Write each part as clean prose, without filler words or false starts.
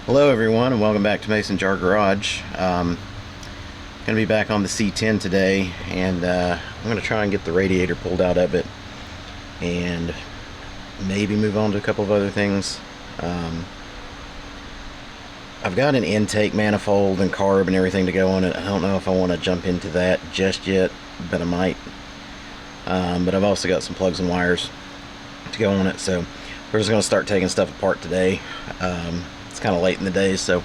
Hello everyone and welcome back to masonjargarage. Gonna be back on the C10 today, and I'm gonna try and get the radiator pulled out of it and maybe move on to a couple of other things. I've got an intake manifold and carb and everything to go on it. I don't know if I want to jump into that just yet, but I might. But I've also got some plugs and wires to go on it, so we're just gonna start taking stuff apart today. It's kind of late in the day, so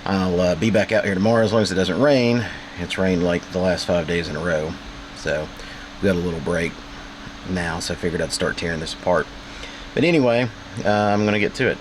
I'll be back out here tomorrow as long as it doesn't rain. It's rained like the last 5 days in a row, so we got a little break now, so I figured I'd start tearing this apart. But anyway, I'm gonna get to it.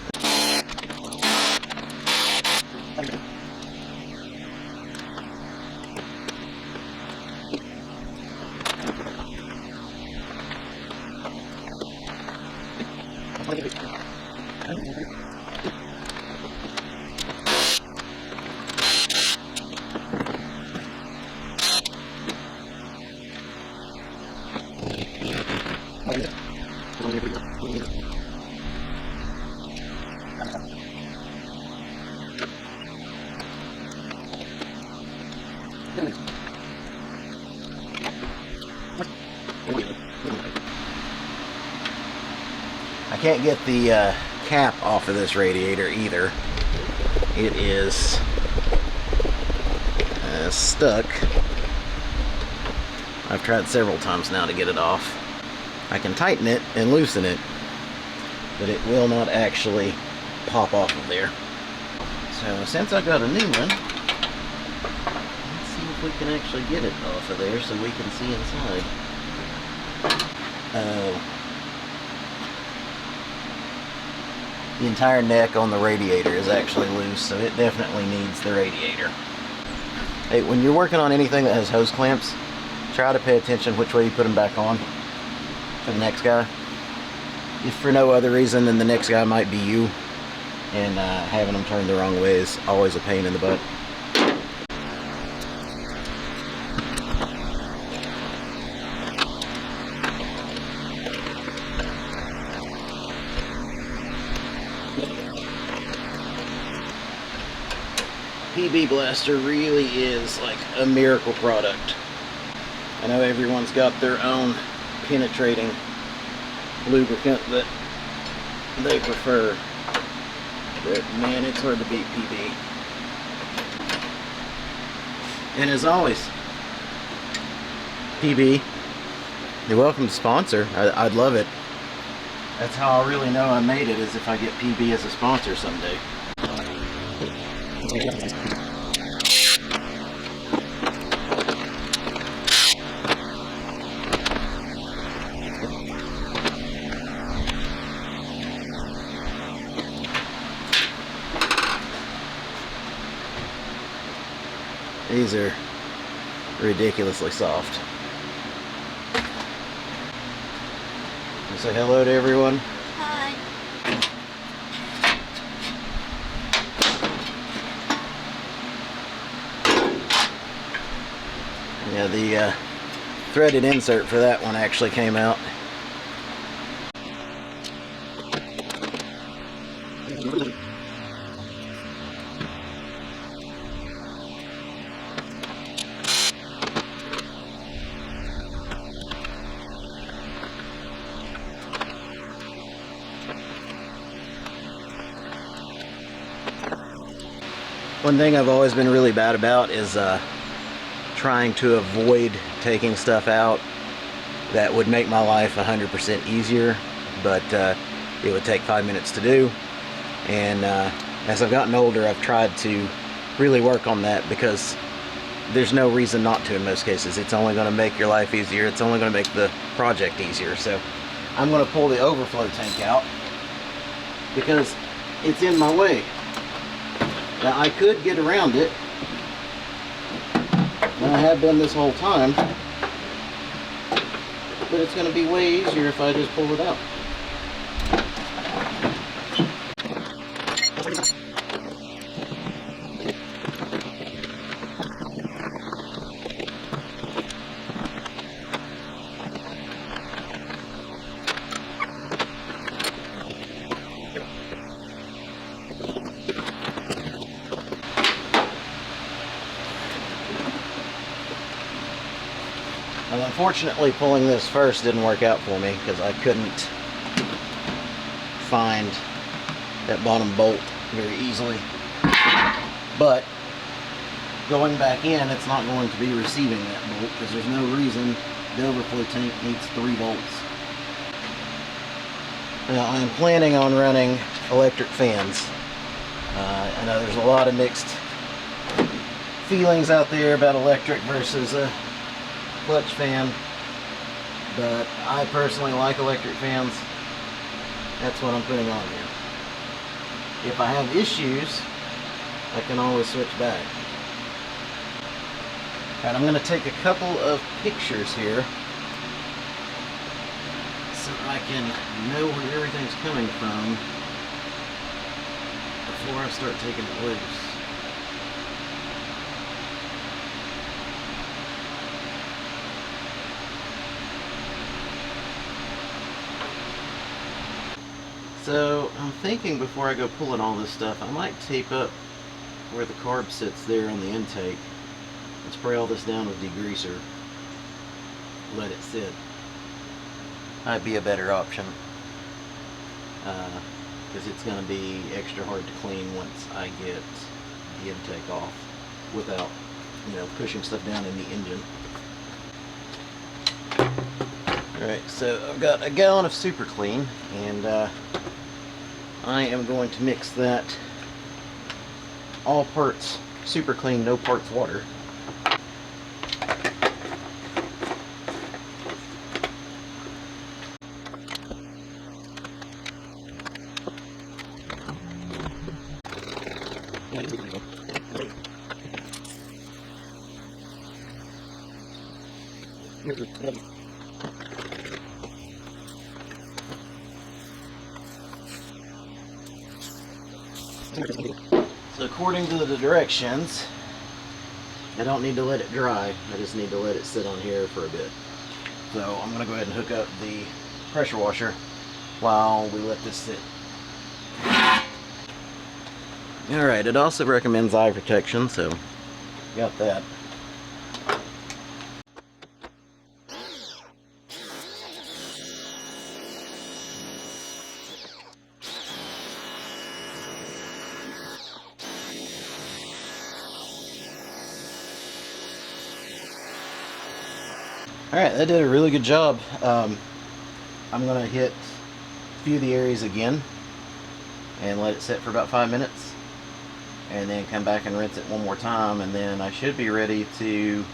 I can't get the cap off of this radiator either. It is stuck. I've tried several times now to get it off. I can tighten it and loosen it, but it will not actually pop off of there. So since I got a new one, let's see if we can actually get it off of there so we can see inside. The entire neck on the radiator is actually loose, so it definitely needs the radiator. Hey, when you're working on anything that has hose clamps, try to pay attention which way you put them back on for the next guy. If for no other reason than the next guy might be you, and having them turned the wrong way is always a pain in the butt. PB Blaster really is like a miracle product. I know everyone's got their own penetrating lubricant that they prefer, but man, it's hard to beat PB. And as always, PB, you're welcome to sponsor. I'd love it. That's how I really know I made it, is if I get PB as a sponsor someday. These are ridiculously soft. Say hello to everyone. Hi. Yeah, the threaded insert for that one actually came out. One thing I've always been really bad about is trying to avoid taking stuff out that would make my life 100% easier, but it would take 5 minutes to do. And as I've gotten older, I've tried to really work on that, because there's no reason not to in most cases. It's only going to make your life easier. It's only going to make the project easier. So I'm going to pull the overflow tank out because it's in my way. Now I could get around it, and I have done this whole time, but it's going to be way easier if I just pull it out. And unfortunately, pulling this first didn't work out for me because I couldn't find that bottom bolt very easily. But going back in, it's not going to be receiving that bolt because there's no reason the overflow tank needs 3 bolts. Now, I'm planning on running electric fans. I know there's a lot of mixed feelings out there about electric versus a clutch fan, but I personally like electric fans. That's what I'm putting on here. If I have issues, I can always switch back. Alright, I'm going to take a couple of pictures here so that I can know where everything's coming from before I start taking it loose. So I'm thinking before I go pulling all this stuff, I might tape up where the carb sits there on the intake and spray all this down with degreaser. Let it sit. That'd be a better option because it's going to be extra hard to clean once I get the intake off without, you know, pushing stuff down in the engine. Alright, so I've got a gallon of super clean, and I am going to mix that all parts super clean, no parts water. So according to the directions, I don't need to let it dry, I just need to let it sit on here for a bit. So I'm going to go ahead and hook up the pressure washer while we let this sit. Alright, it also recommends eye protection, so got that. Alright, that did a really good job. I'm going to hit a few of the areas again and let it sit for about 5 minutes, and then come back and rinse it one more time, and then I should be ready to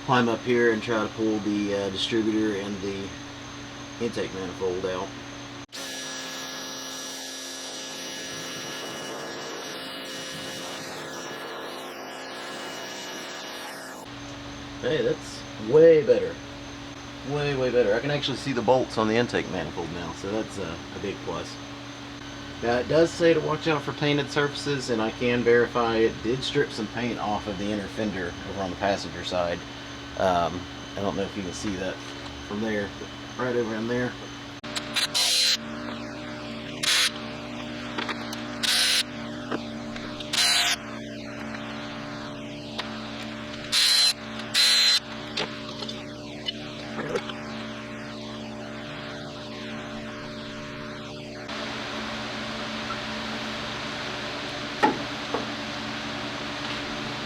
climb up here and try to pull the distributor and the intake manifold out. Hey, that's way better. Way better. I can actually see the bolts on the intake manifold now, so that's a big plus. Now, it does say to watch out for painted surfaces, and I can verify it did strip some paint off of the inner fender over on the passenger side. I don't know if you can see that from there, but right over in there.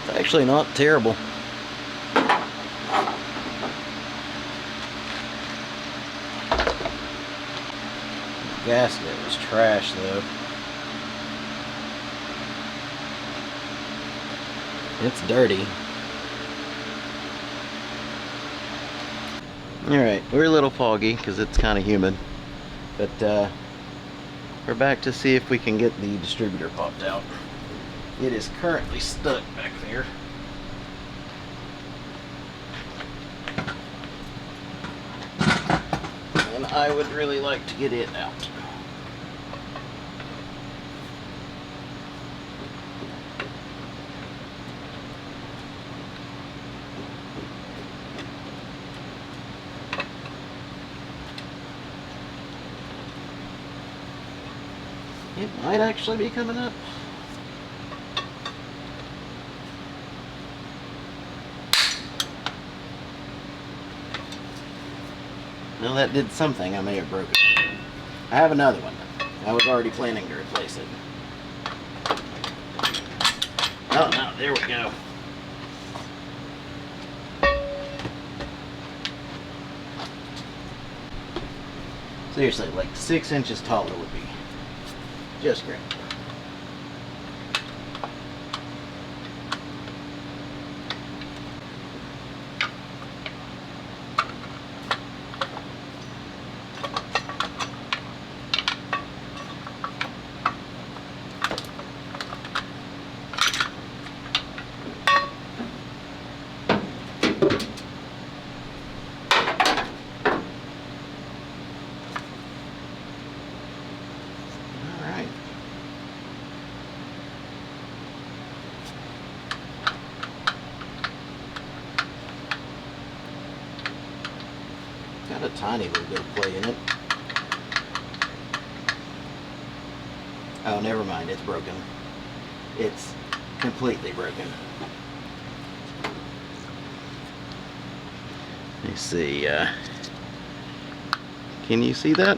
Actually not terrible. The gasket was trash though. It's dirty. Alright, we're a little foggy because it's kind of humid, but we're back to see if we can get the distributor popped out. It is currently stuck back there. And I would really like to get it out. It might actually be coming up. Well, that did something. I may have broken it. I have another one. I was already planning to replace it. Oh, no, there we go. Seriously, like 6 inches taller would be just great. Got a tiny little bit of play in it. Oh, never mind, it's broken. It's completely broken. Let me see, can you see that?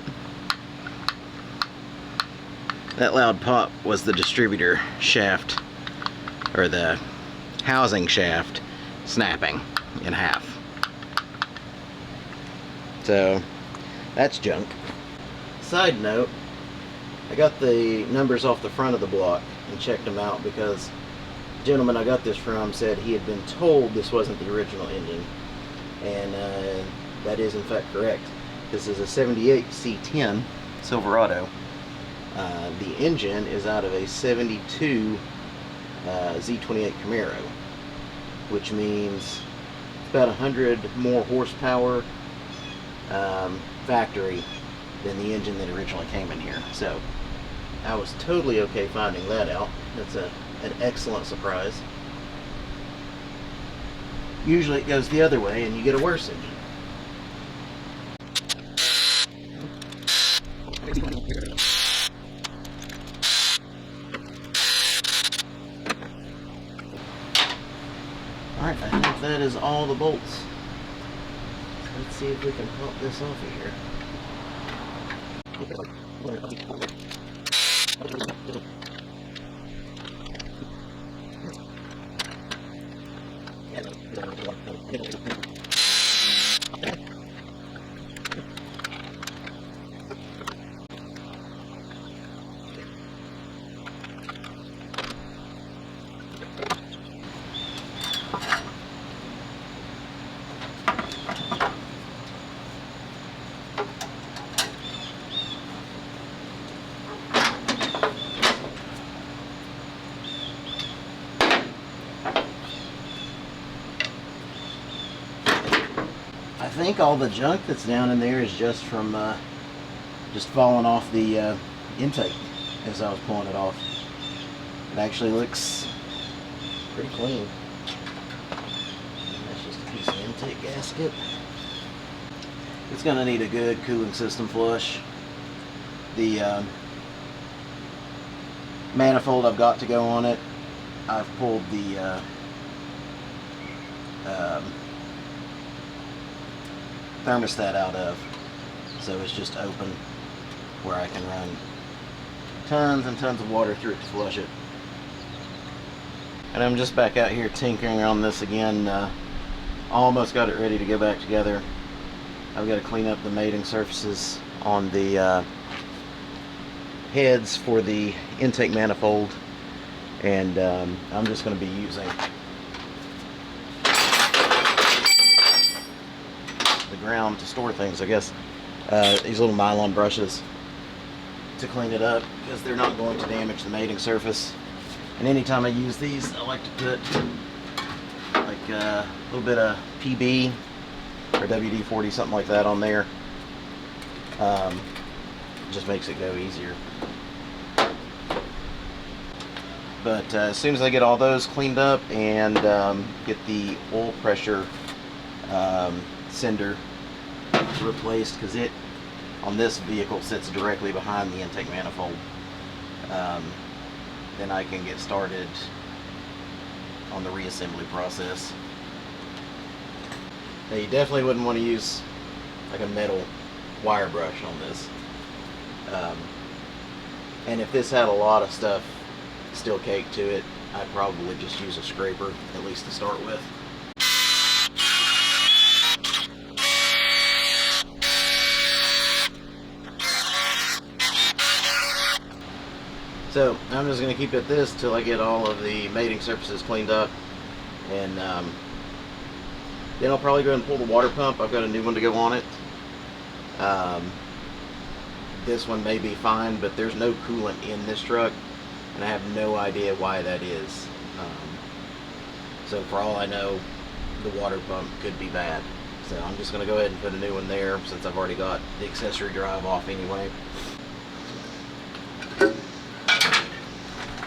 That loud pop was the distributor shaft, or the housing shaft, snapping in half. So that's junk. Side note, I got the numbers off the front of the block and checked them out because the gentleman I got this from said he had been told this wasn't the original engine, and that is in fact correct. This is a 78 C10 Silverado. The engine is out of a 72 Z28 Camaro, which means it's about 100 more horsepower factory than the engine that originally came in here. So I was totally okay finding that out. That's an excellent surprise. Usually it goes the other way and you get a worse engine. Alright, I think that is all the bolts. Let's see if we can pop this off of here. I think all the junk that's down in there is just from just falling off the intake as I was pulling it off. It actually looks pretty clean. And that's just a piece of intake gasket. It's going to need a good cooling system flush. The manifold I've got to go on it, I've pulled the thermostat out of, so it's just open where I can run tons and tons of water through it to flush it. And I'm just back out here tinkering on this again. Almost got it ready to go back together. I've got to clean up the mating surfaces on the heads for the intake manifold, and I'm just going to be using the ground to store things, I guess. These little nylon brushes to clean it up because they're not going to damage the mating surface. And anytime I use these, I like to put like a little bit of PB or WD-40, something like that on there. Just makes it go easier. But as soon as I get all those cleaned up and get the oil pressure sender replaced, because it on this vehicle sits directly behind the intake manifold, then I can get started on the reassembly process. Now, you definitely wouldn't want to use like a metal wire brush on this. And if this had a lot of stuff still caked to it, I'd probably just use a scraper, at least to start with. So I'm just going to keep at this till I get all of the mating surfaces cleaned up, and then I'll probably go ahead and pull the water pump. I've got a new one to go on it. This one may be fine, but there's no coolant in this truck, and I have no idea why that is. So for all I know, the water pump could be bad. So I'm just going to go ahead and put a new one there, since I've already got the accessory drive off anyway.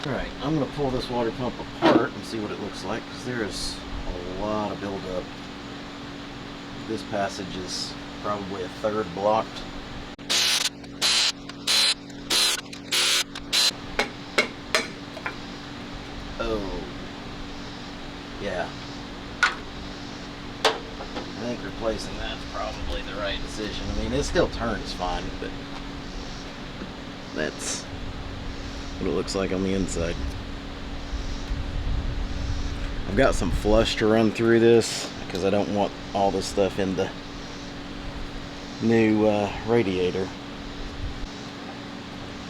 Alright, I'm going to pull this water pump apart and see what it looks like, because there is a lot of buildup. This passage is probably a third blocked. Oh, yeah. I think replacing that's probably the right decision. I mean, it still turns fine, but that's what it looks like on the inside. I've got some flush to run through this because I don't want all this stuff in the new radiator.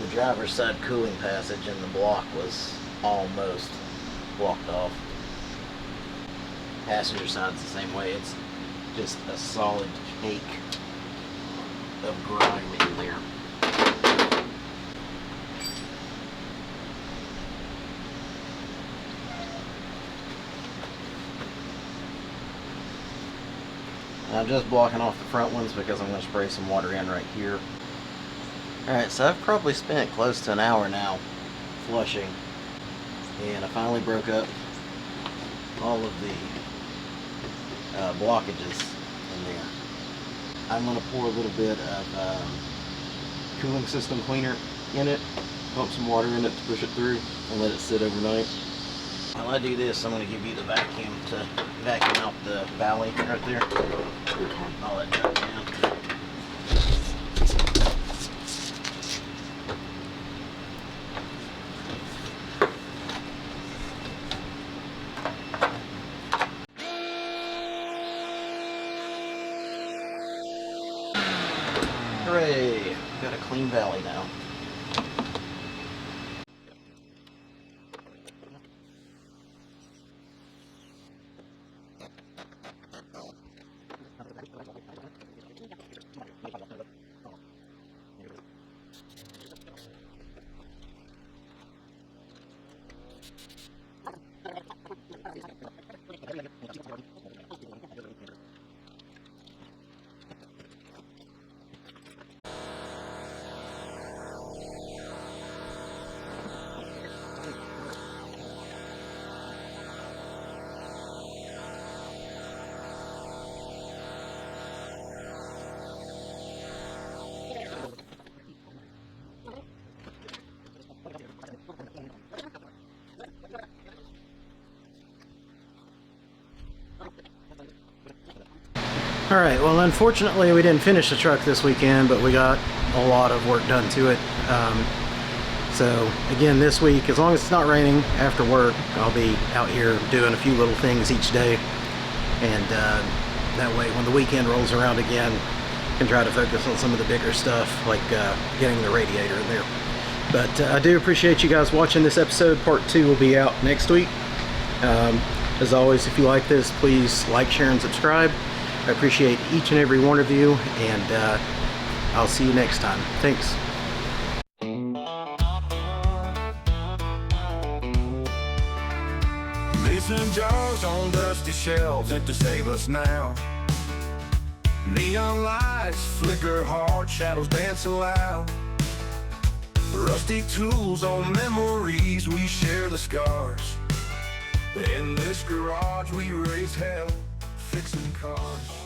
The driver's side cooling passage in the block was almost blocked off. Passenger side's the same way. It's just a solid cake of grime in there. I'm just blocking off the front ones because I'm going to spray some water in right here. Alright, so I've probably spent close to an hour now flushing, and I finally broke up all of the blockages in there. I'm going to pour a little bit of cooling system cleaner in it, pump some water in it to push it through, and let it sit overnight. While I do this, I'm going to give you the vacuum to vacuum out the valley right there. All that drop down. Hooray! Got a clean valley now. Alright, well unfortunately we didn't finish the truck this weekend, but we got a lot of work done to it. So again, this week, as long as it's not raining after work, I'll be out here doing a few little things each day, and that way when the weekend rolls around again, I can try to focus on some of the bigger stuff, like getting the radiator in there. But I do appreciate you guys watching this episode. Part 2 will be out next week. As always, if you like this, please like, share, and subscribe. I appreciate each and every one of you, and I'll see you next time. Thanks. Mason jars on dusty shelves and to save us now. Neon lights flicker hard, shadows dance aloud. Rusty tools on memories, we share the scars. In this garage we raise hell, fixing cars.